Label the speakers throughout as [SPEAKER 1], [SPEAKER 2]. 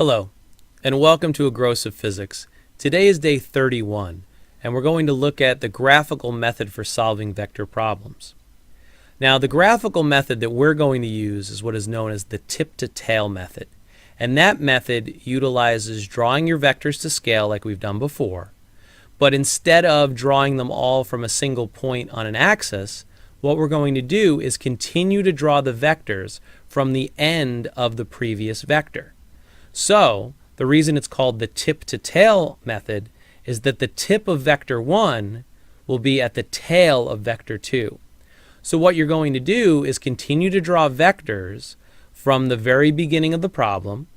[SPEAKER 1] Hello, and welcome to Aggressive Physics. Today is day 31, and we're going to look at the graphical method for solving vector problems. Now, the graphical method that we're going to use is what is known as the tip-to-tail method. And that method utilizes drawing your vectors to scale like we've done before, but instead of drawing them all from a single point on an axis, what we're going to do is continue to draw the vectors from the end of the previous vector. So, the reason it's called the tip-to-tail method is that the tip of vector 1 will be at the tail of vector 2. So what you're going to do is continue to draw vectors from the very beginning of the problem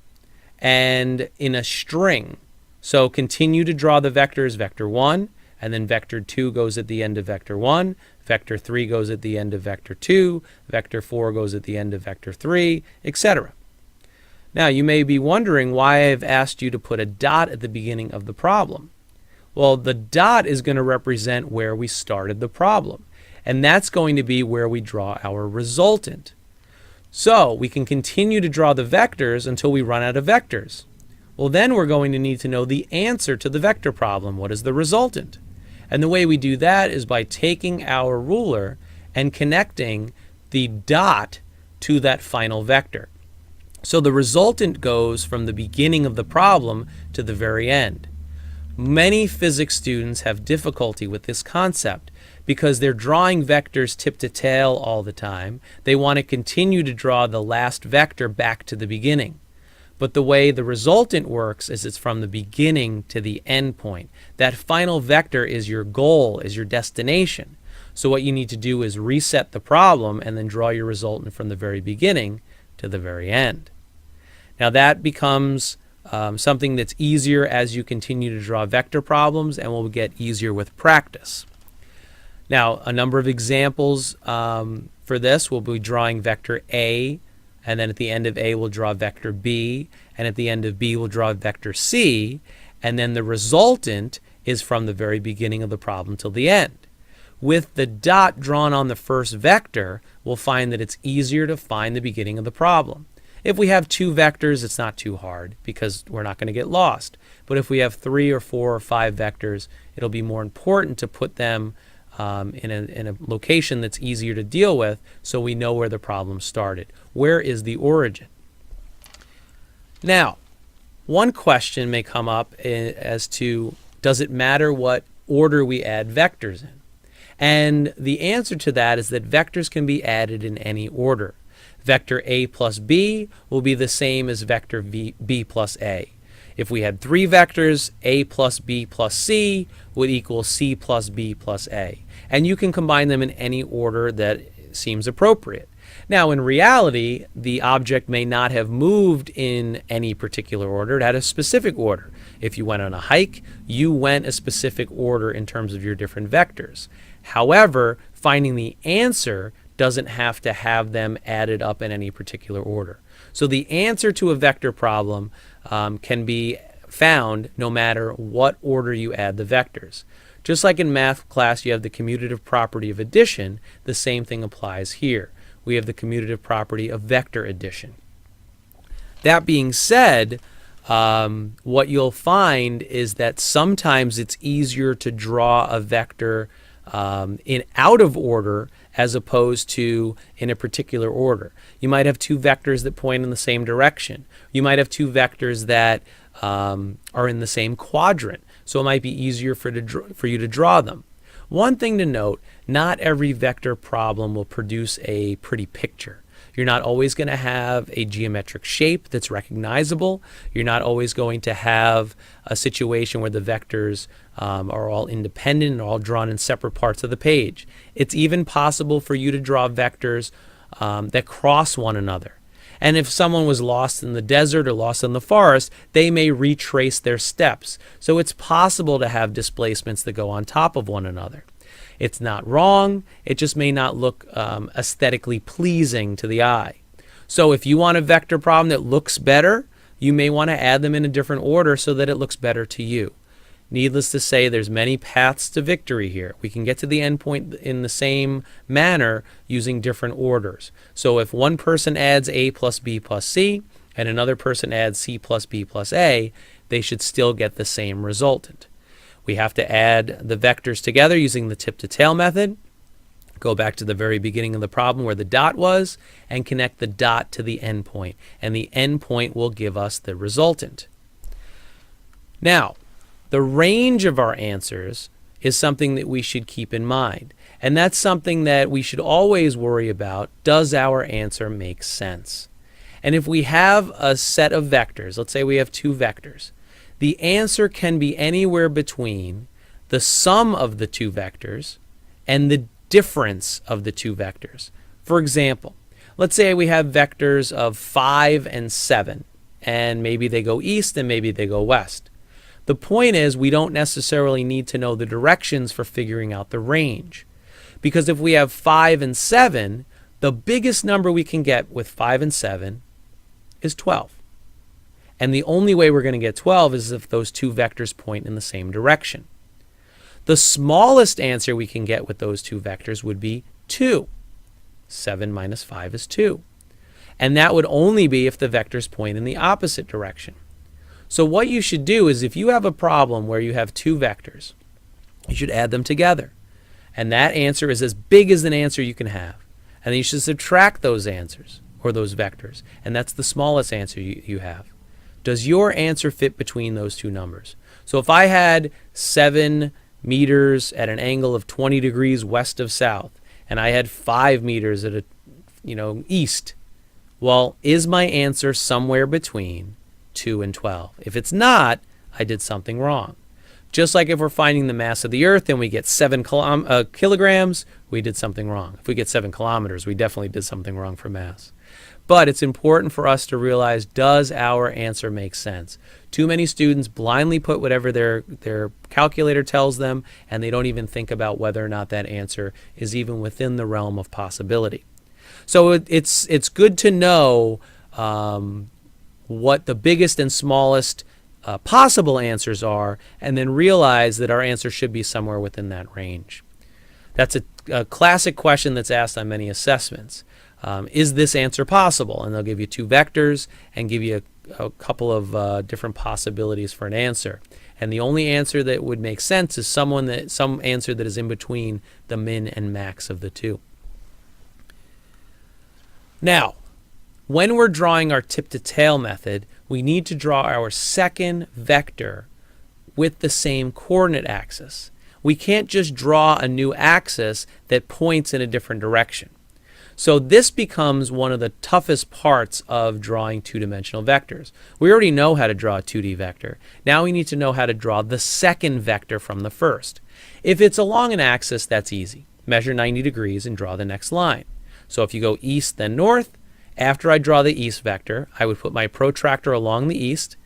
[SPEAKER 1] and in a string. So continue to draw the vectors vector 1, and then vector 2 goes at the end of vector 1, vector 3 goes at the end of vector 2, vector 4 goes at the end of vector 3, etc. Now, you may be wondering why I've asked you to put a dot at the beginning of the problem. Well, the dot is going to represent where we started the problem, and that's going to be where we draw our resultant. So, we can continue to draw the vectors until we run out of vectors. Well, then we're going to need to know the answer to the vector problem. What is the resultant? And the way we do that is by taking our ruler and connecting the dot to that final vector. So the resultant goes from the beginning of the problem to the very end. Many physics students have difficulty with this concept because they're drawing vectors tip to tail all the time. They want to continue to draw the last vector back to the beginning. But the way the resultant works is it's from the beginning to the end point. That final vector is your goal, is your destination. So what you need to do is reset the problem and then draw your resultant from the very beginning to the very end. Now that becomes something that's easier as you continue to draw vector problems, and will get easier with practice. Now, a number of examples for this will be drawing vector A, and then at the end of A we'll draw vector B, and at the end of B we'll draw vector C, and then the resultant is from the very beginning of the problem till the end. With the dot drawn on the first vector, we'll find that it's easier to find the beginning of the problem. If we have two vectors, it's not too hard because we're not going to get lost. But if we have 3 or 4 or 5 vectors, it'll be more important to put them in a location that's easier to deal with so we know where the problem started. Where is the origin? Now, one question may come up as to, does it matter what order we add vectors in? And the answer to that is that vectors can be added in any order. Vector A plus B will be the same as vector B plus A. If we had 3 vectors, A plus B plus C would equal C plus B plus A. And you can combine them in any order that seems appropriate. Now, in reality, the object may not have moved in any particular order. It had a specific order. If you went on a hike, you went a specific order in terms of your different vectors. However, finding the answer doesn't have to have them added up in any particular order. So the answer to a vector problem can be found no matter what order you add the vectors. Just like in math class you have the commutative property of addition, the same thing applies here. We have the commutative property of vector addition. That being said, what you'll find is that sometimes it's easier to draw a vector in out of order as opposed to in a particular order. You might have 2 vectors that point in the same direction. You might have 2 vectors that are in the same quadrant, so it might be easier for you to draw them. One thing to note, not every vector problem will produce a pretty picture. You're not always going to have a geometric shape that's recognizable. You're not always going to have a situation where the vectors are all independent and all drawn in separate parts of the page. It's even possible for you to draw vectors that cross one another. And if someone was lost in the desert or lost in the forest, they may retrace their steps. So it's possible to have displacements that go on top of one another. It's not wrong, it just may not look aesthetically pleasing to the eye. So if you want a vector problem that looks better, you may want to add them in a different order so that it looks better to you. Needless to say, there's many paths to victory here. We can get to the end point in the same manner using different orders. So if one person adds A plus B plus C, and another person adds C plus B plus A, they should still get the same resultant. We have to add the vectors together using the tip to tail method. Go back to the very beginning of the problem where the dot was and connect the dot to the endpoint, and the endpoint will give us the resultant. Now, the range of our answers is something that we should keep in mind, and that's something that we should always worry about. Does our answer make sense? And if we have a set of vectors, let's say we have two vectors, the answer can be anywhere between the sum of the two vectors and the difference of the two vectors. For example, let's say we have vectors of 5 and 7, and maybe they go east and maybe they go west. The point is, we don't necessarily need to know the directions for figuring out the range. Because if we have 5 and 7, the biggest number we can get with 5 and 7 is 12. And the only way we're going to get 12 is if those two vectors point in the same direction. The smallest answer we can get with those two vectors would be 2. 7 minus 5 is 2. And that would only be if the vectors point in the opposite direction. So what you should do is, if you have a problem where you have two vectors, you should add them together. And that answer is as big as an answer you can have. And then you should subtract those answers, or those vectors. And that's the smallest answer you have. Does your answer fit between those two numbers? So if I had 7 meters at an angle of 20 degrees west of south, and I had 5 meters at a, east, well, is my answer somewhere between 2 and 12? If it's not, I did something wrong. Just like if we're finding the mass of the Earth and we get 7 kilograms, we did something wrong. If we get 7 kilometers, we definitely did something wrong for mass. But it's important for us to realize, does our answer make sense? Too many students blindly put whatever their calculator tells them, and they don't even think about whether or not that answer is even within the realm of possibility. So it's good to know what the biggest and smallest possible answers are, and then realize that our answer should be somewhere within that range. That's a classic question that's asked on many assessments. Is this answer possible? And they'll give you two vectors and give you a couple of different possibilities for an answer. And the only answer that would make sense is some answer that is in between the min and max of the two. Now, when we're drawing our tip-to-tail method, we need to draw our second vector with the same coordinate axis. We can't just draw a new axis that points in a different direction. So this becomes one of the toughest parts of drawing two-dimensional vectors. We already know how to draw a 2D vector. Now we need to know how to draw the second vector from the first. If it's along an axis, that's easy. Measure 90 degrees and draw the next line. So if you go east then north, after I draw the east vector, I would put my protractor along the east.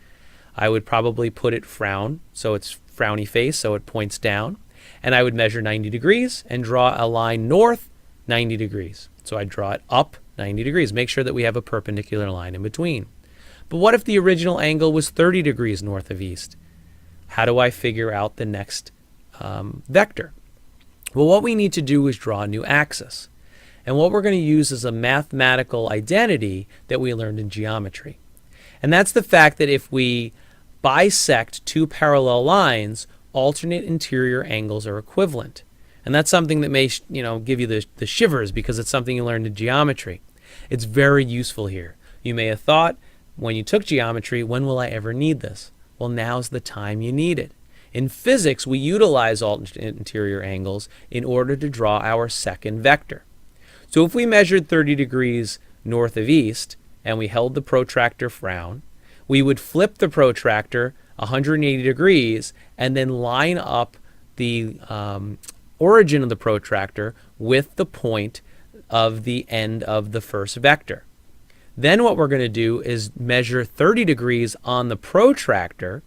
[SPEAKER 1] I would probably put it frown, so it's frowny face, so it points down. And I would measure 90 degrees and draw a line north 90 degrees. So I draw it up 90 degrees. Make sure that we have a perpendicular line in between. But what if the original angle was 30 degrees north of east? How do I figure out the next vector? Well, what we need to do is draw a new axis. And what we're going to use is a mathematical identity that we learned in geometry. And that's the fact that if we bisect two parallel lines, alternate interior angles are equivalent. And that's something that may give you the shivers, because it's something you learned in geometry. It's very useful here. You may have thought when you took geometry, when will I ever need this? Well, now's the time you need it. In physics, we utilize alternate interior angles in order to draw our second vector. So if we measured 30 degrees north of east and we held the protractor frown, we would flip the protractor 180 degrees and then line up the origin of the protractor with the point of the end of the first vector. Then what we're going to do is measure 30 degrees on the protractor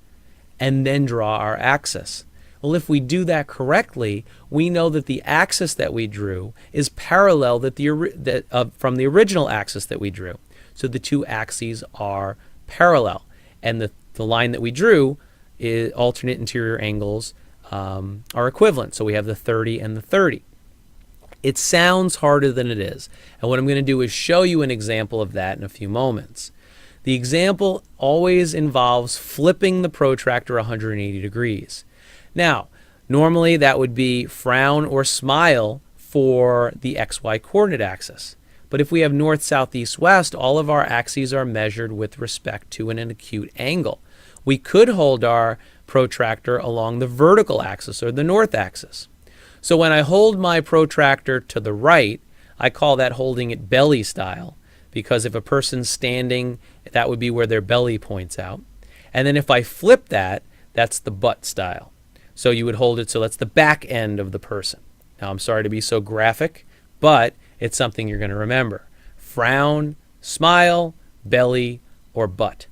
[SPEAKER 1] and then draw our axis. Well, if we do that correctly, we know that the axis that we drew is parallel from the original axis that we drew. So the two axes are parallel, and the line that we drew is alternate interior angles are equivalent. So we have the 30 and the 30. It sounds harder than it is. And what I'm going to do is show you an example of that in a few moments. The example always involves flipping the protractor 180 degrees. Now, normally that would be frown or smile for the XY coordinate axis. But if we have north, south, east, west, all of our axes are measured with respect to an acute angle. We could hold our protractor along the vertical axis or the north axis. So when I hold my protractor to the right, I call that holding it belly style, because if a person's standing, that would be where their belly points out. And then if I flip that, that's the butt style. So you would hold it so that's the back end of the person. Now I'm sorry to be so graphic, but it's something you're going to remember. Frown, smile, belly, or butt.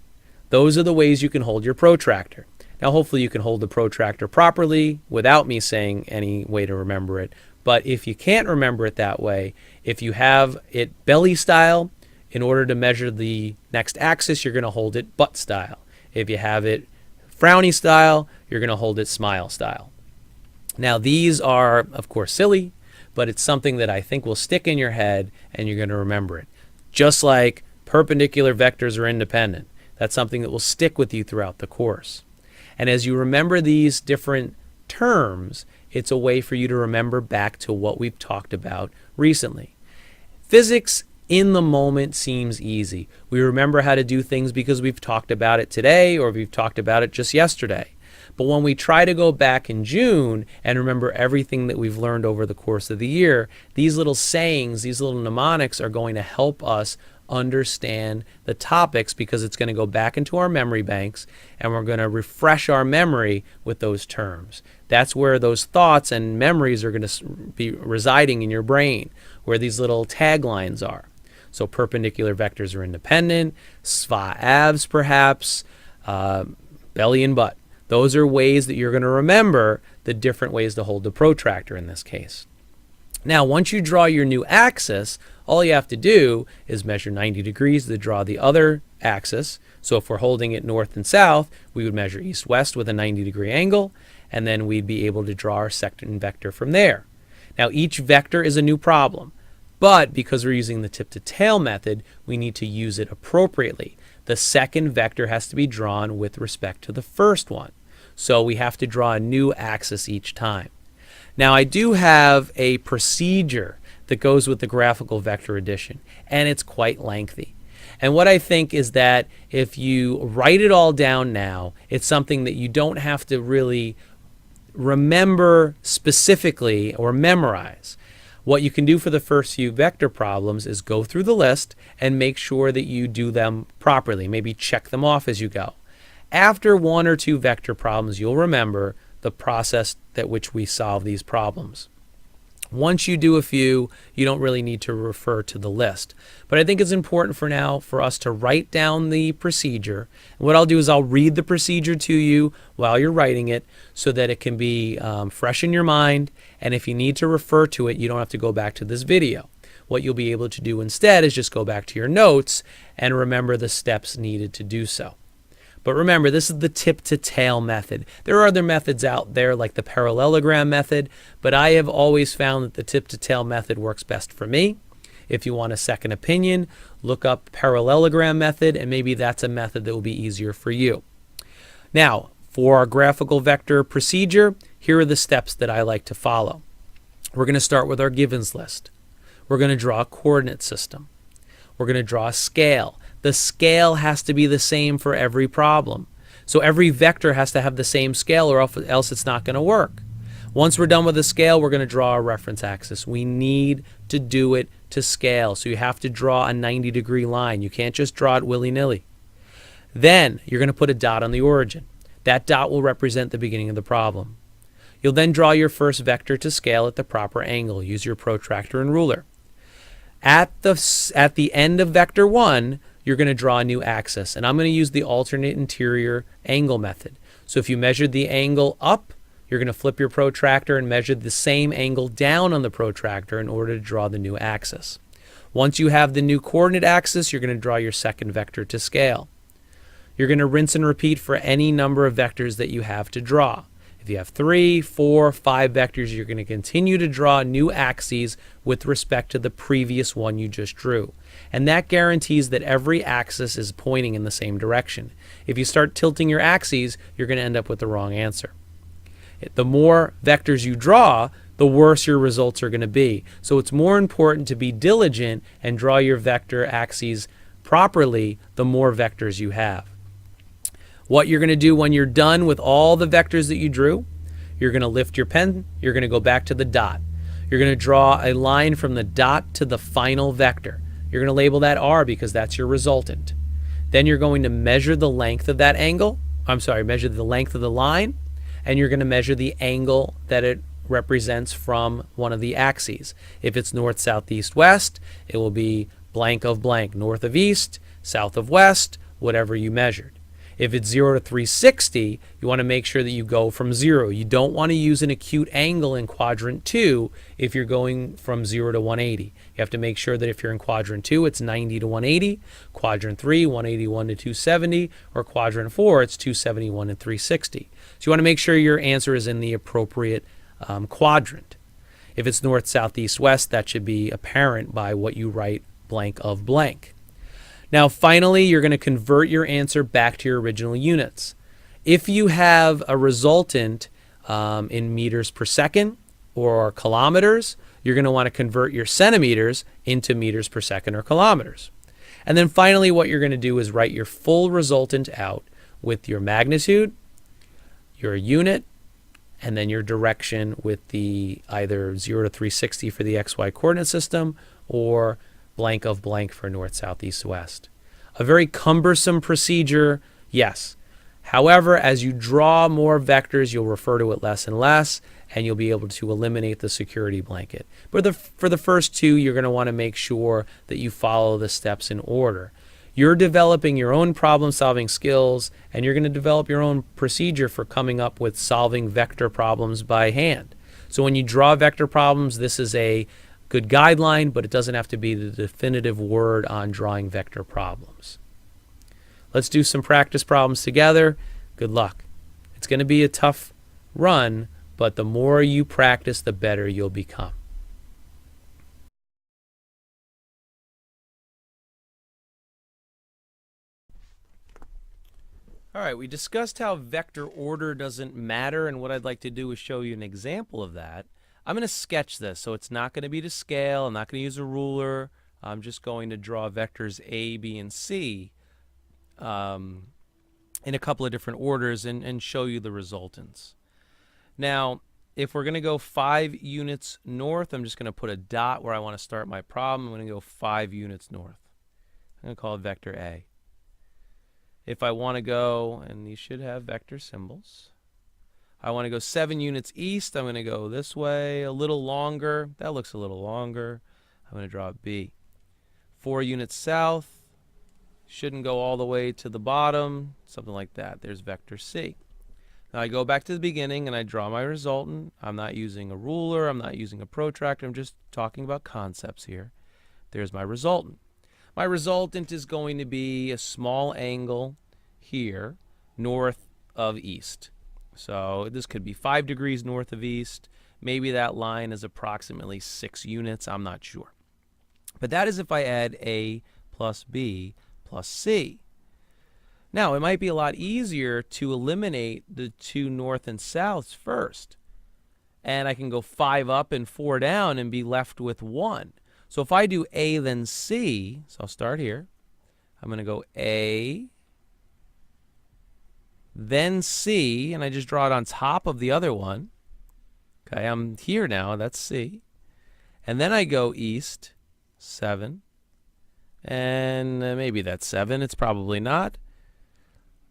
[SPEAKER 1] Those are the ways you can hold your protractor. Now hopefully you can hold the protractor properly without me saying any way to remember it. But if you can't remember it that way, if you have it belly style, in order to measure the next axis, you're going to hold it butt style. If you have it frowny style, you're going to hold it smile style. Now these are, of course, silly, but it's something that I think will stick in your head and you're going to remember it. Just like perpendicular vectors are independent. That's something that will stick with you throughout the course. And as you remember these different terms, it's a way for you to remember back to what we've talked about recently. Physics in the moment seems easy. We remember how to do things because we've talked about it today or we've talked about it just yesterday. But when we try to go back in June and remember everything that we've learned over the course of the year, these little sayings, these little mnemonics are going to help us understand the topics, because it's going to go back into our memory banks and we're going to refresh our memory with those terms. That's where those thoughts and memories are going to be residing in your brain, where these little taglines are. So perpendicular vectors are independent, SVA avs perhaps, belly and butt. Those are ways that you're going to remember the different ways to hold the protractor in this case. Now, once you draw your new axis, all you have to do is measure 90 degrees to draw the other axis. So if we're holding it north and south, we would measure east-west with a 90-degree angle, and then we'd be able to draw our second vector from there. Now, each vector is a new problem, but because we're using the tip-to-tail method, we need to use it appropriately. The second vector has to be drawn with respect to the first one. So we have to draw a new axis each time. Now, I do have a procedure that goes with the graphical vector addition, and it's quite lengthy. And what I think is that if you write it all down now, it's something that you don't have to really remember specifically or memorize. What you can do for the first few vector problems is go through the list and make sure that you do them properly. Maybe check them off as you go. After one or two vector problems, you'll remember the process at which we solve these problems. Once you do a few, you don't really need to refer to the list. But I think it's important for now for us to write down the procedure. And what I'll do is I'll read the procedure to you while you're writing it so that it can be fresh in your mind. And if you need to refer to it, you don't have to go back to this video. What you'll be able to do instead is just go back to your notes and remember the steps needed to do so. But remember, this is the tip-to-tail method. There are other methods out there like the parallelogram method, but I have always found that the tip-to-tail method works best for me. If you want a second opinion, look up parallelogram method, and maybe that's a method that will be easier for you. Now, for our graphical vector procedure, here are the steps that I like to follow. We're going to start with our givens list. We're going to draw a coordinate system. We're going to draw a scale. The scale has to be the same for every problem. So every vector has to have the same scale or else it's not going to work. Once we're done with the scale, we're going to draw a reference axis. We need to do it to scale. So you have to draw a 90-degree line. You can't just draw it willy-nilly. Then you're going to put a dot on the origin. That dot will represent the beginning of the problem. You'll then draw your first vector to scale at the proper angle. Use your protractor and ruler. At the end of vector 1, you're going to draw a new axis, and I'm going to use the alternate interior angle method. So if you measured the angle up, you're going to flip your protractor and measure the same angle down on the protractor in order to draw the new axis. Once you have the new coordinate axis, you're going to draw your second vector to scale. You're going to rinse and repeat for any number of vectors that you have to draw. If If you have 3, 4, 5 vectors, you're going to continue to draw new axes with respect to the previous one you just drew. And that guarantees that every axis is pointing in the same direction. If you start tilting your axes, you're going to end up with the wrong answer. The more vectors you draw, the worse your results are going to be. So it's more important to be diligent and draw your vector axes properly the more vectors you have. What you're going to do when you're done with all the vectors that you drew, you're going to lift your pen, you're going to go back to the dot. You're going to draw a line from the dot to the final vector. You're going to label that R because that's your resultant. Then you're going to measure the length of that angle. Measure the length of the line, and you're going to measure the angle that it represents from one of the axes. If it's north, south, east, west, it will be blank of blank, north of east, south of west, whatever you measured. If it's 0 to 360, you want to make sure that you go from 0. You don't want to use an acute angle in quadrant 2 if you're going from 0 to 180. You have to make sure that if you're in quadrant 2, it's 90 to 180, quadrant 3, 181 to 270, or quadrant 4, it's 271 to 360. So you want to make sure your answer is in the appropriate quadrant. If it's north, south, east, west, that should be apparent by what you write blank of blank. Now finally, you're going to convert your answer back to your original units. If you have a resultant in meters per second or kilometers, you're going to want to convert your centimeters into meters per second or kilometers. And then finally, what you're going to do is write your full resultant out with your magnitude, your unit, and then your direction with the either 0 to 360 for the XY coordinate system or blank of blank for north, south, east, west. A very cumbersome procedure, yes. However, as you draw more vectors, you'll refer to it less and less, and you'll be able to eliminate the security blanket. But for the first two, you're going to want to make sure that you follow the steps in order. You're developing your own problem-solving skills, and you're going to develop your own procedure for coming up with solving vector problems by hand. So when you draw vector problems, this is a good guideline, but it doesn't have to be the definitive word on drawing vector problems. Let's do some practice problems together. Good luck. It's going to be a tough run, but the more you practice, the better you'll become. All right, we discussed how vector order doesn't matter, and what I'd like to do is show you an example of that. I'm going to sketch this, so it's not going to be to scale. I'm not going to use a ruler. I'm just going to draw vectors A, B, and C in a couple of different orders and show you the resultants. Now, if we're going to go 5 units north, I'm just going to put a dot where I want to start my problem. I'm going to go 5 units north. I'm going to call it vector A. If I want to go, and these should have vector symbols, I want to go 7 units east. I'm going to go this way a little longer. That looks a little longer. I'm going to draw B. 4 units south. Shouldn't go all the way to the bottom. Something like that. There's vector C. Now I go back to the beginning and I draw my resultant. I'm not using a ruler. I'm not using a protractor. I'm just talking about concepts here. There's my resultant. My resultant is going to be a small angle here north of east. So this could be 5 degrees north of east. Maybe that line is approximately 6 units. I'm not sure. But that is if I add A plus B plus C. Now, it might be a lot easier to eliminate the 2 north and souths first. And I can go 5 up and 4 down and be left with 1. So if I do A then C, so I'll start here. I'm going to go A, then C, and I just draw it on top of the other one. Okay, I'm here now, that's C. And then I go east, 7. And maybe that's 7, it's probably not.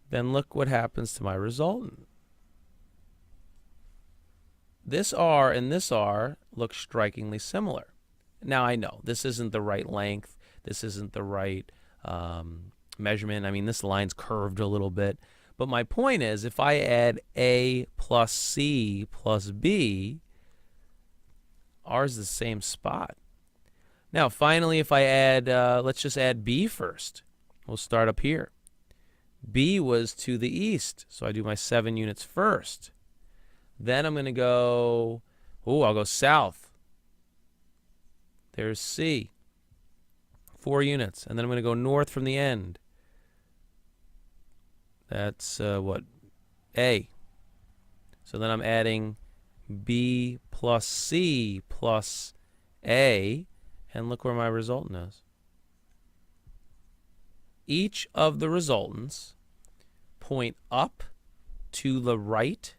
[SPEAKER 1] Then look what happens to my resultant. This R and this R look strikingly similar. Now I know this isn't the right length, this isn't the right measurement. I mean, this line's curved a little bit. But my point is, if I add A plus C plus B, R is the same spot. Now, finally, if I add, let's just add B first. We'll start up here. B was to the east, so I do my 7 units first. Then I'm going to go, I'll go south. There's C, 4 units. And then I'm going to go north from the end. That's what? A. So then I'm adding B plus C plus A, and look where my resultant is. Each of the resultants point up to the right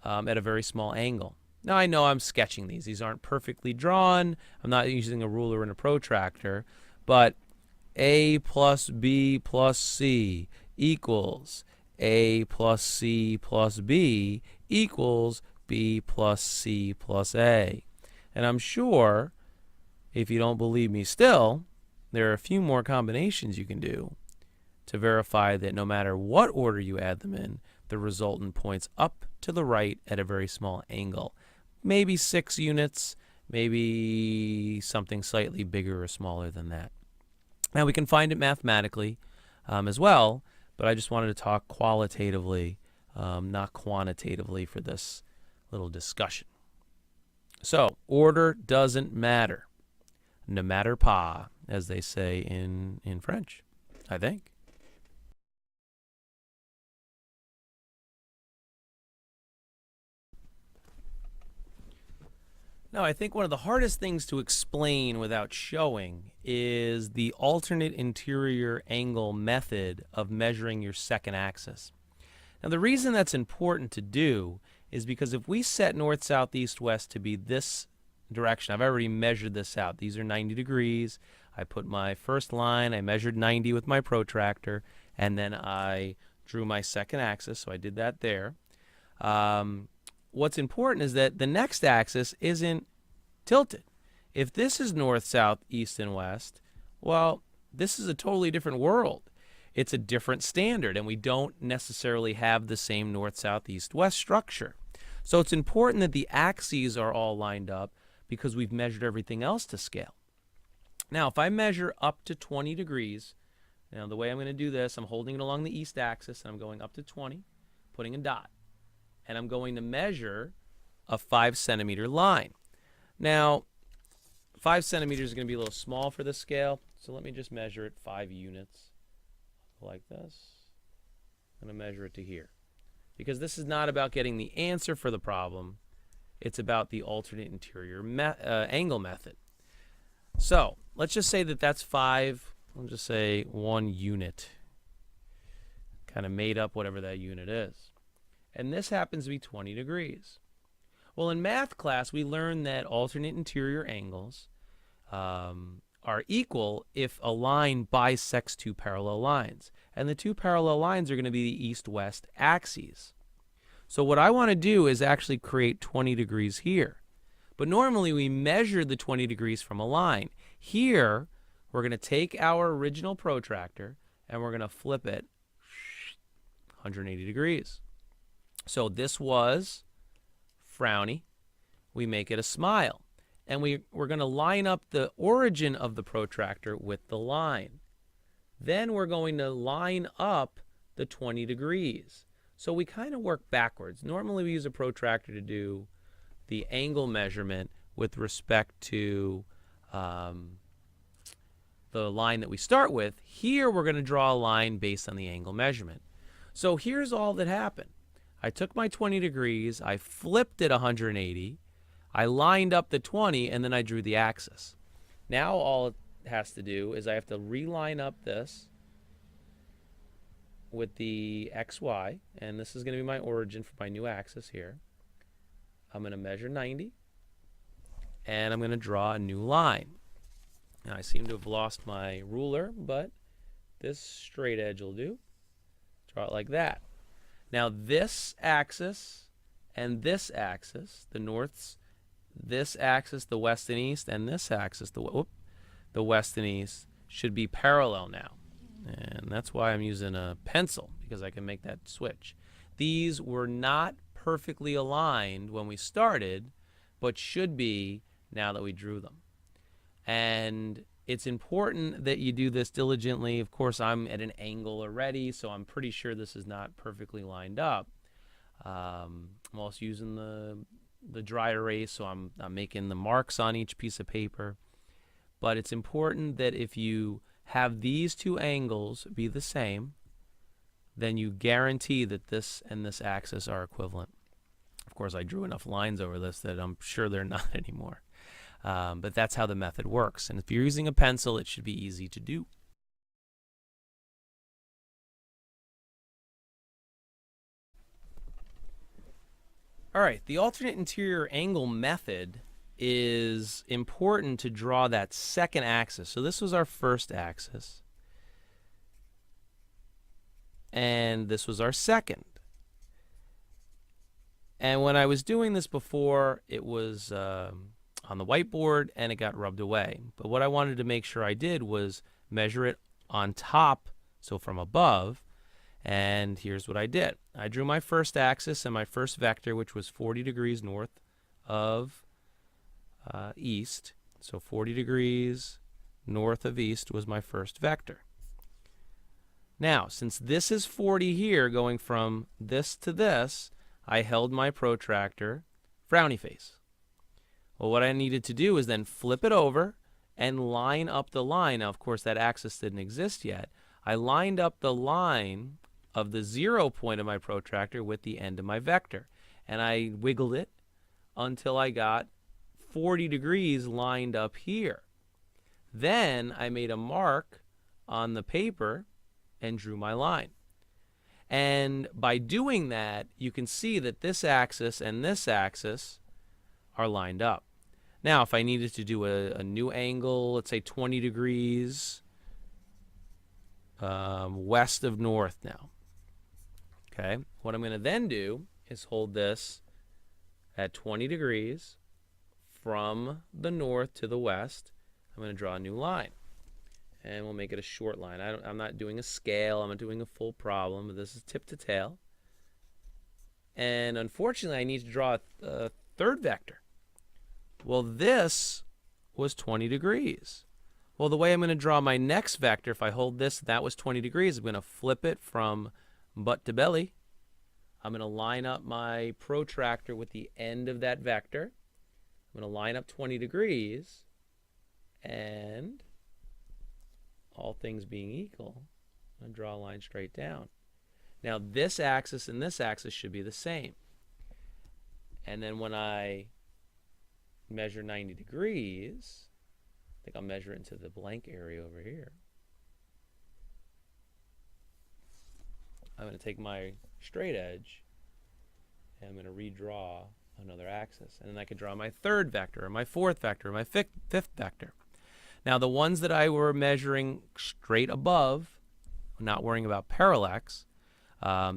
[SPEAKER 1] at a very small angle. Now I know I'm sketching these. These aren't perfectly drawn. I'm not using a ruler and a protractor, but A plus B plus C equals A plus C plus B equals B plus C plus A. And I'm sure, if you don't believe me still, there are a few more combinations you can do to verify that no matter what order you add them in, the resultant points up to the right at a very small angle. Maybe 6 units, maybe something slightly bigger or smaller than that. Now we can find it mathematically as well, but I just wanted to talk qualitatively, not quantitatively for this little discussion. So, order doesn't matter. Ne matter pas, as they say in French, I think. Now, I think one of the hardest things to explain without showing is the alternate interior angle method of measuring your second axis. Now, the reason that's important to do is because if we set north, south, east, west to be this direction, I've already measured this out. These are 90 degrees. I put my first line, I measured 90 with my protractor, and then I drew my second axis, so I did that there. What's important is that the next axis isn't tilted. If this is north, south, east, and west, well, this is a totally different world. It's a different standard, and we don't necessarily have the same north, south, east, west structure. So it's important that the axes are all lined up because we've measured everything else to scale. Now, if I measure up to 20 degrees, now the way I'm going to do this, I'm holding it along the east axis, and I'm going up to 20, putting a dot. And I'm going to measure a 5 centimeter line. Now, 5 centimeters is going to be a little small for this scale, so let me just measure it 5 units like this. I'm going to measure it to here. Because this is not about getting the answer for the problem, it's about the alternate interior angle method. So, let's just say that that's 5, I'll just say 1 unit. Kind of made up whatever that unit is. And this happens to be 20 degrees. Well, in math class, we learned that alternate interior angles are equal if a line bisects 2 parallel lines. And the 2 parallel lines are going to be the east-west axes. So what I want to do is actually create 20 degrees here. But normally we measure the 20 degrees from a line. Here, we're going to take our original protractor and we're going to flip it 180 degrees. So this was frowny. We make it a smile. And we're going to line up the origin of the protractor with the line. Then we're going to line up the 20 degrees. So we kind of work backwards. Normally we use a protractor to do the angle measurement with respect to the line that we start with. Here we're going to draw a line based on the angle measurement. So here's all that happened. I took my 20 degrees, I flipped it 180, I lined up the 20, and then I drew the axis. Now all it has to do is I have to reline up this with the XY, and this is going to be my origin for my new axis here. I'm going to measure 90, and I'm going to draw a new line. Now I seem to have lost my ruler, but this straight edge will do. Draw it like that. Now this axis and this axis, the north's, this axis, the west and east, and this axis, the west and east, should be parallel now. And that's why I'm using a pencil, because I can make that switch. These were not perfectly aligned when we started, but should be now that we drew them. And it's important that you do this diligently. Of course, I'm at an angle already, so I'm pretty sure this is not perfectly lined up. I'm also using the dry erase, so I'm making the marks on each piece of paper. But it's important that if you have these two angles be the same, then you guarantee that this and this axis are equivalent. Of course, I drew enough lines over this that I'm sure they're not anymore. But that's how the method works. And if you're using a pencil, it should be easy to do. All right, the alternate interior angle method is important to draw that second axis. So this was our first axis, and this was our second. And when I was doing this before, it was on the whiteboard and it got rubbed away. But what I wanted to make sure I did was measure it on top, so from above. And here's what I did. I drew my first axis and my first vector, which was 40 degrees north of east. So 40 degrees north of east was my first vector. Now, since this is 40 here, going from this to this, I held my protractor frowny face. Well, what I needed to do is then flip it over and line up the line. Now, of course, that axis didn't exist yet. I lined up the line of the 0 point of my protractor with the end of my vector. And I wiggled it until I got 40 degrees lined up here. Then I made a mark on the paper and drew my line. And by doing that, you can see that this axis and this axis are lined up. Now, if I needed to do a new angle, let's say 20 degrees west of north now. Okay, what I'm going to then do is hold this at 20 degrees from the north to the west. I'm going to draw a new line. And we'll make it a short line. I'm not doing a scale. I'm not doing a full problem. But this is tip to tail. And unfortunately, I need to draw a third vector. Well, this was 20 degrees. Well, the way I'm going to draw my next vector, if I hold this, that was 20 degrees, I'm going to flip it from butt to belly. I'm going to line up my protractor with the end of that vector. I'm going to line up 20 degrees. And all things being equal, I'm going to draw a line straight down. Now, this axis and this axis should be the same. And then when I measure 90 degrees, I think I'll measure it into the blank area over here. I'm going to take my straight edge and I'm going to redraw another axis. And then I could draw my third vector, or my fourth vector, or my fifth vector. Now, the ones that I were measuring straight above, not worrying about parallax,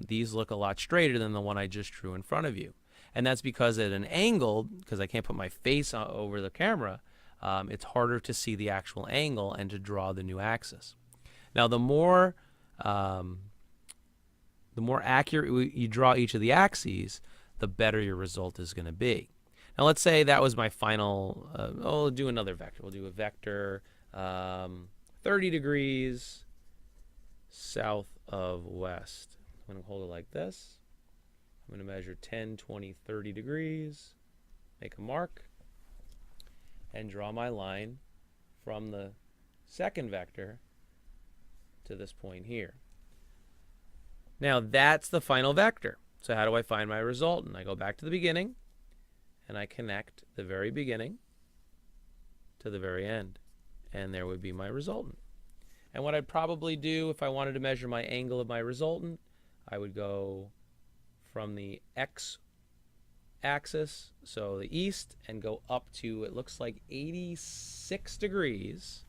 [SPEAKER 1] these look a lot straighter than the one I just drew in front of you. And that's because at an angle, because I can't put my face over the camera, it's harder to see the actual angle and to draw the new axis. Now, the more accurate you draw each of the axes, the better your result is going to be. Now, let's say that was my final, we'll do another vector. We'll do a vector 30 degrees south of west. I'm going to hold it like this. I'm going to measure 10, 20, 30 degrees, make a mark, and draw my line from the second vector to this point here. Now, that's the final vector. So how do I find my resultant? I go back to the beginning, and I connect the very beginning to the very end. And there would be my resultant. And what I'd probably do if I wanted to measure my angle of my resultant, I would go from the x-axis, so the east, and go up to, it looks like 86 degrees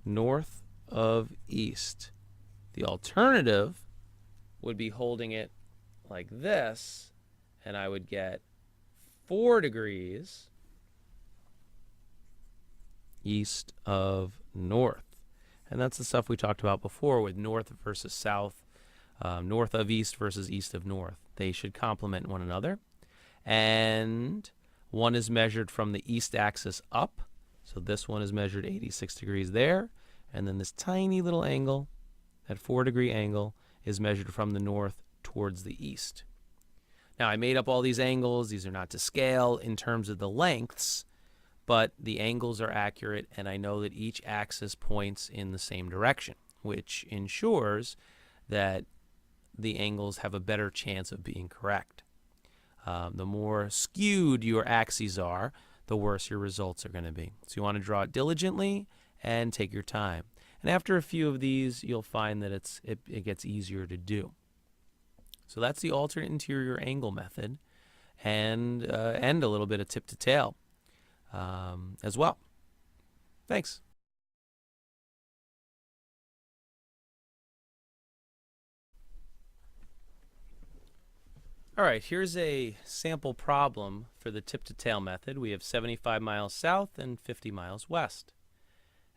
[SPEAKER 1] north of east. The alternative would be holding it like this, and I would get 4 degrees east of north. And that's the stuff we talked about before with north versus south, north of east versus east of north. They should complement one another. And one is measured from the east axis up. So this one is measured 86 degrees there. And then this tiny little angle, that 4-degree angle, is measured from the north towards the east. Now, I made up all these angles. These are not to scale in terms of the lengths, but the angles are accurate, and I know that each axis points in the same direction, which ensures that the angles have a better chance of being correct. The more skewed your axes are, the worse your results are going to be. So you want to draw it diligently and take your time. And after a few of these, you'll find that it gets easier to do. So that's the alternate interior angle method, and a little bit of tip to tail as well. Thanks. All right, here's a sample problem for the tip to tail method. We have 75 miles south and 50 miles west.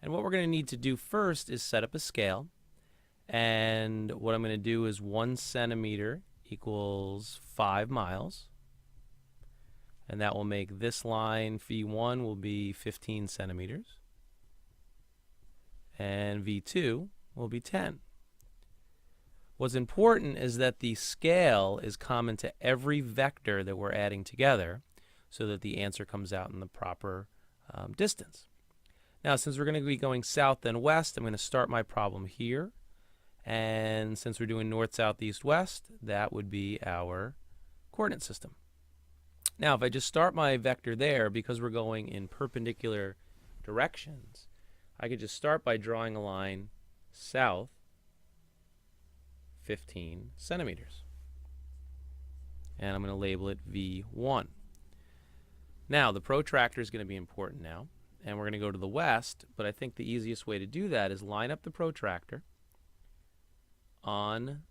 [SPEAKER 1] And what we're going to need to do first is set up a scale. And what I'm going to do is 1 centimeter equals 5 miles. And that will make this line, V1 will be 15 centimeters. And V2 will be 10. What's important is that the scale is common to every vector that we're adding together so that the answer comes out in the proper distance. Now, since we're going to be going south and west, I'm going to start my problem here. And since we're doing north, south, east, west, that would be our coordinate system. Now, if I just start my vector there, because we're going in perpendicular directions, I could just start by drawing a line south 15 centimeters. And I'm going to label it V1. Now, the protractor is going to be important now, and we're going to go to the west, but I think the easiest way to do that is line up the protractor on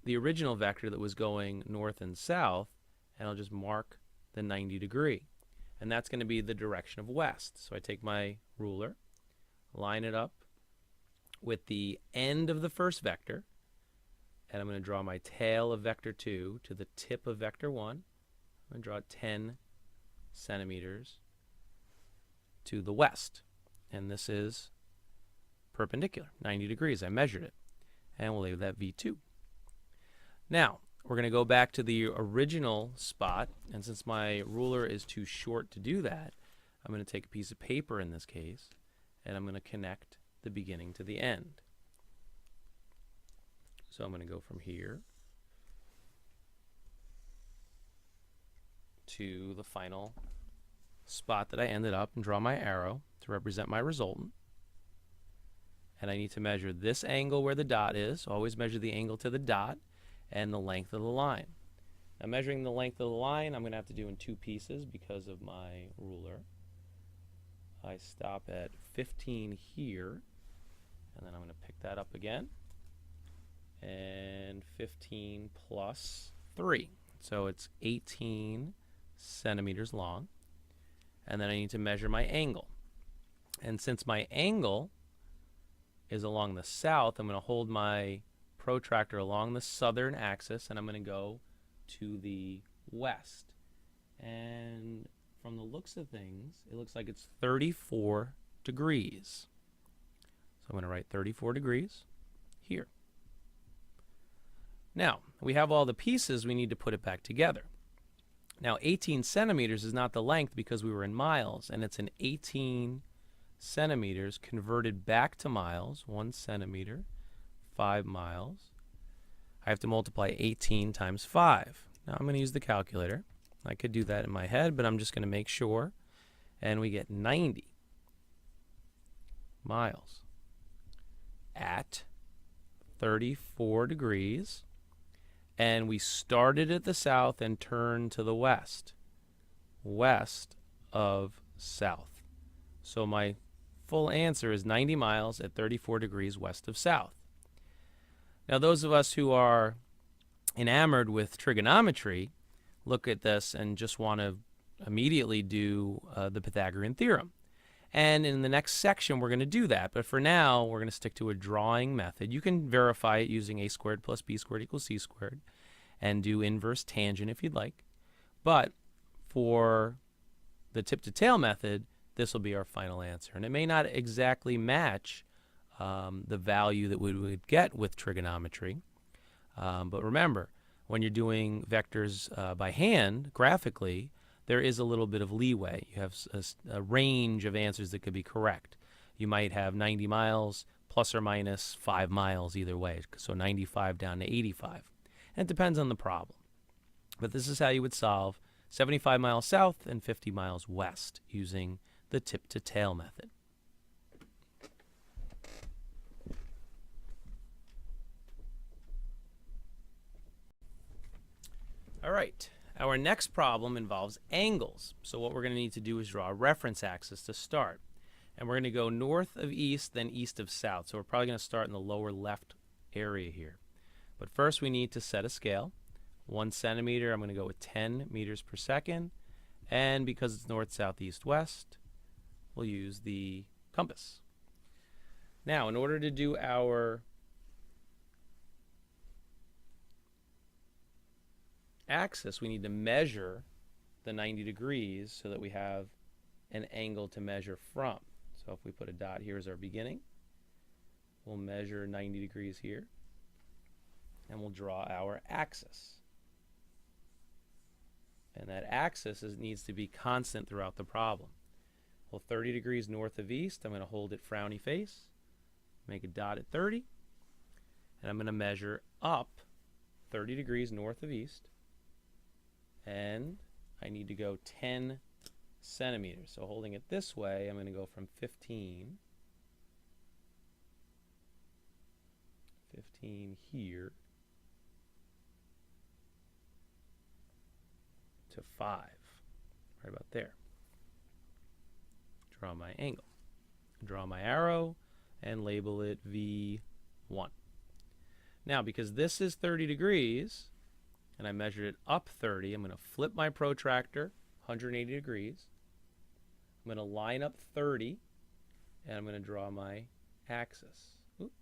[SPEAKER 1] the original vector that was going north and south, and I'll just mark the 90 degree. And that's going to be the direction of west. So I take my ruler, line it up with the end of the first vector, and I'm going to draw my tail of vector 2 to the tip of vector 1. I'm going to draw it 10 centimeters to the west. And this is perpendicular, 90 degrees. I measured it. And we'll label that V2. Now, we're going to go back to the original spot. And since my ruler is too short to do that, I'm going to take a piece of paper in this case, and I'm going to connect the beginning to the end. So I'm going to go from here to the final spot that I ended up and draw my arrow to represent my resultant. And I need to measure this angle where the dot is. Always measure the angle to the dot and the length of the line. Now, measuring the length of the line, I'm going to have to do in 2 pieces because of my ruler. I stop at 15 here, and then I'm going to pick that up again. And 15 plus 3. So it's 18 centimeters long. And then I need to measure my angle. And since my angle is along the south, I'm going to hold my protractor along the southern axis, and I'm going to go to the west. And from the looks of things, it looks like it's 34 degrees. So I'm going to write 34 degrees here. Now, we have all the pieces. We need to put it back together. Now, 18 centimeters is not the length because we were in miles, and it's an 18 centimeters converted back to miles. 1 centimeter, 5 miles. I have to multiply 18 times 5. Now, I'm going to use the calculator. I could do that in my head, but I'm just going to make sure. And we get 90 miles at 34 degrees. And we started at the south and turned to the west. West of south. So my full answer is 90 miles at 34 degrees west of south. Now, those of us who are enamored with trigonometry look at this and just want to immediately do the Pythagorean theorem. And in the next section, we're going to do that. But for now, we're going to stick to a drawing method. You can verify it using a squared plus b squared equals c squared and do inverse tangent if you'd like. But for the tip to tail method, this will be our final answer. And it may not exactly match the value that we would get with trigonometry. But remember, when you're doing vectors by hand, graphically, there is a little bit of leeway. You have a range of answers that could be correct. You might have 90 miles plus or minus 5 miles either way, so 95 down to 85. And it depends on the problem. But this is how you would solve 75 miles south and 50 miles west using the tip-to-tail method. All right, our next problem involves angles. So what we're going to need to do is draw a reference axis to start. And we're going to go north of east, then east of south. So we're probably going to start in the lower left area here. But first we need to set a scale. 1 centimeter, I'm going to go with 10 meters per second. And because it's north, south, east, west, we'll use the compass. Now, in order to do our axis, we need to measure the 90 degrees so that we have an angle to measure from. So if we put a dot here as our beginning, we'll measure 90 degrees here, and we'll draw our axis. And that axis needs to be constant throughout the problem. Well, 30 degrees north of east, I'm going to hold it frowny face, make a dot at 30, and I'm going to measure up 30 degrees north of east, and I need to go 10 centimeters. So holding it this way, I'm going to go from 15 here to 5, right about there. Draw my angle. Draw my arrow and label it V1. Now, because this is 30 degrees, and I measured it up 30, I'm going to flip my protractor 180 degrees. I'm going to line up 30, and I'm going to draw my axis. Oop.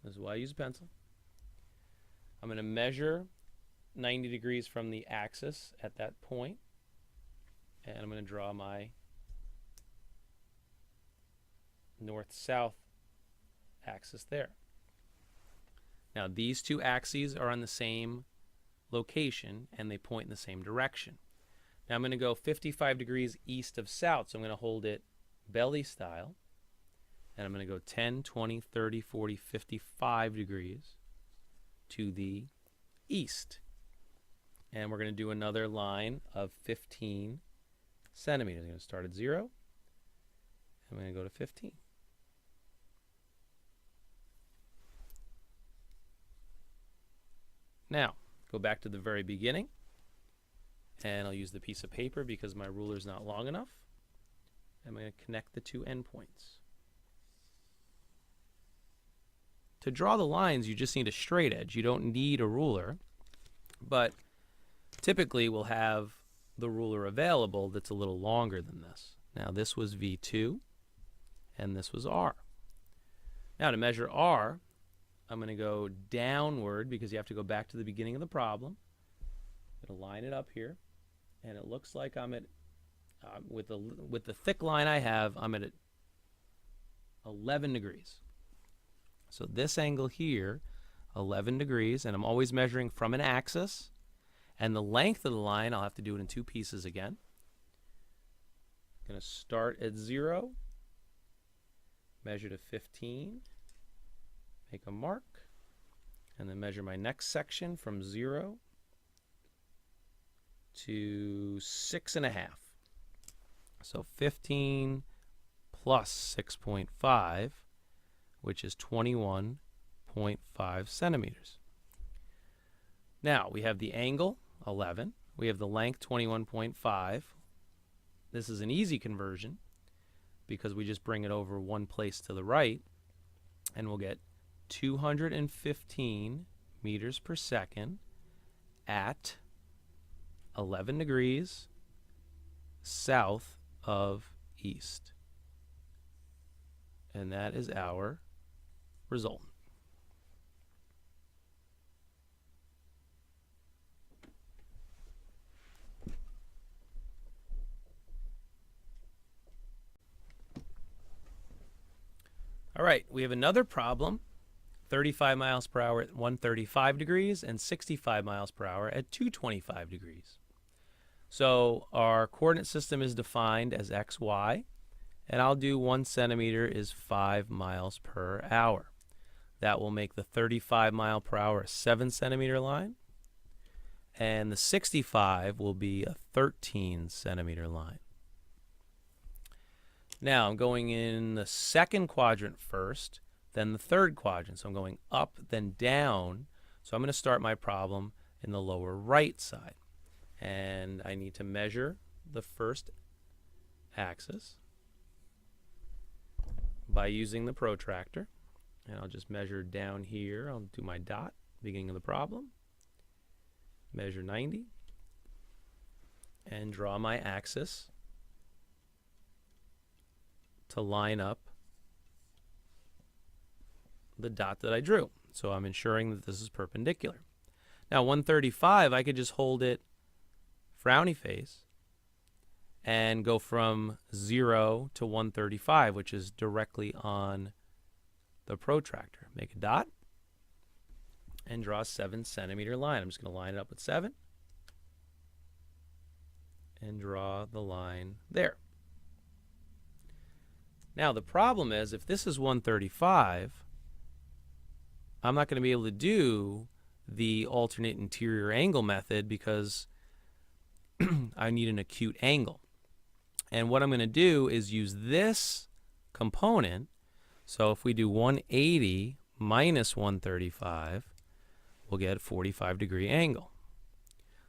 [SPEAKER 1] This is why I use a pencil. I'm going to measure 90 degrees from the axis at that point, and I'm going to draw my north-south axis there. Now, these two axes are on the same location, and they point in the same direction. Now, I'm going to go 55 degrees east of south, so I'm going to hold it belly style, and I'm going to go 10, 20, 30, 40, 55 degrees to the east. And we're going to do another line of 15 centimeters. I'm going to start at 0. I'm going to go to 15. Now, go back to the very beginning, and I'll use the piece of paper because my ruler is not long enough. I'm going to connect the two endpoints. To draw the lines, you just need a straight edge. You don't need a ruler, but typically we'll have the ruler available that's a little longer than this. Now, this was V2, and this was R. Now, to measure R, I'm going to go downward because you have to go back to the beginning of the problem. I'm going to line it up here, and it looks like I'm at, with the thick line I have, I'm at 11 degrees. So this angle here, 11 degrees, and I'm always measuring from an axis. And the length of the line, I'll have to do it in two pieces again. I'm going to start at 0, measure to 15, make a mark, and then measure my next section from 0 to 6.5. So 15 plus 6.5, which is 21.5 centimeters. Now, we have the angle, 11. We have the length, 21.5. This is an easy conversion because we just bring it over one place to the right, and we'll get 215 meters per second at 11 degrees south of east. And that is our resultant. All right, we have another problem 35 miles per hour at 135 degrees and 65 miles per hour at 225 degrees. So our coordinate system is defined as xy, and I'll do 1 centimeter is 5 miles per hour. That will make the 35 mile per hour a 7 centimeter line, and the 65 will be a 13 centimeter line. Now I'm going in the second quadrant first, then the third quadrant. So I'm going up, then down. So I'm going to start my problem in the lower right side. And I need to measure the first axis by using the protractor. And I'll just measure down here. I'll do my dot, beginning of the problem. Measure 90. And draw my axis to line up the dot that I drew. So I'm ensuring that this is perpendicular. Now 135, I could just hold it frowny face and go from 0 to 135, which is directly on the protractor. Make a dot and draw a 7 centimeter line. I'm just going to line it up with 7 and draw the line there. Now the problem is, if this is 135, I'm not going to be able to do the alternate interior angle method because I need an acute angle. And what I'm going to do is use this component. So if we do 180 minus 135, we'll get a 45 degree angle.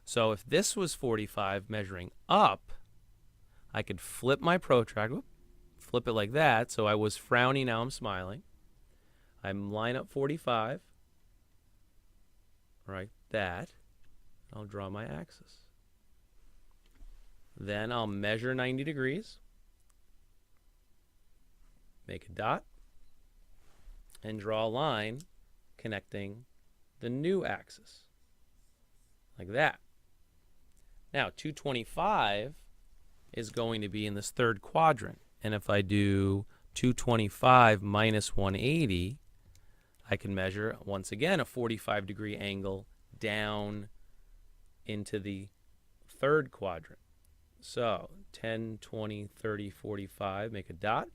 [SPEAKER 1] So if this was 45 measuring up, I could flip my protractor, flip it like that. So I was frowning, now I'm smiling. I line up 45, like that. I'll draw my axis. Then I'll measure 90 degrees, make a dot, and draw a line connecting the new axis, like that. Now 225 is going to be in this third quadrant, and if I do 225 minus 180, I can measure, once again, a 45 degree angle down into the third quadrant. So 10, 20, 30, 45, make a dot,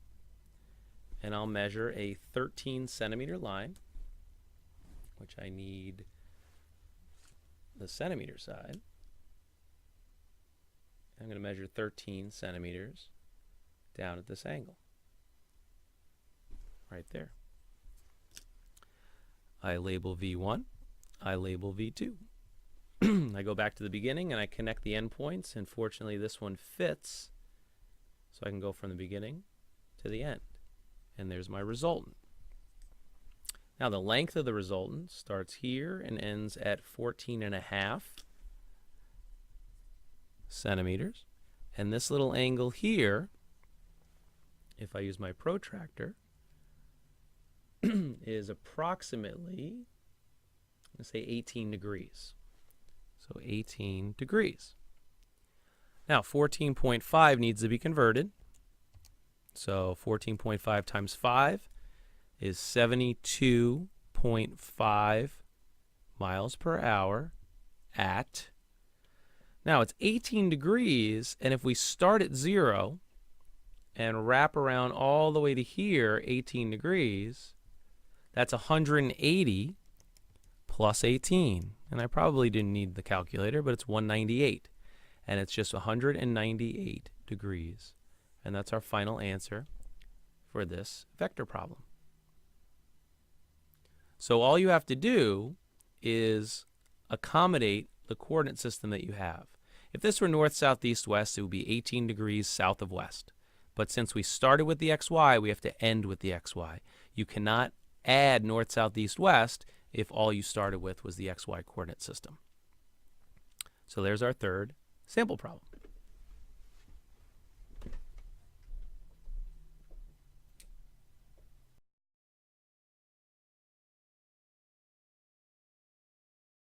[SPEAKER 1] and I'll measure a 13 centimeter line, which I need the centimeter side. I'm going to measure 13 centimeters down at this angle, right there. I label V1, I label V2. I go back to the beginning and I connect the endpoints, and fortunately this one fits, so I can go from the beginning to the end. And there's my resultant. Now the length of the resultant starts here and ends at 14.5 centimeters. And this little angle here, if I use my protractor, is approximately, let's say 18 degrees. So 18 degrees. Now 14.5 needs to be converted. So 14.5 times 5 is 72.5 miles per hour at, now it's 18 degrees, and if we start at 0 and wrap around all the way to here, 18 degrees, that's 180 plus 18. And I probably didn't need the calculator, but it's 198. And it's just 198 degrees. And that's our final answer for this vector problem. So all you have to do is accommodate the coordinate system that you have. If this were north, south, east, west, it would be 18 degrees south of west. But since we started with the xy, we have to end with the xy. You cannot add north, south, east, west if all you started with was the xy coordinate system. So there's our third sample problem.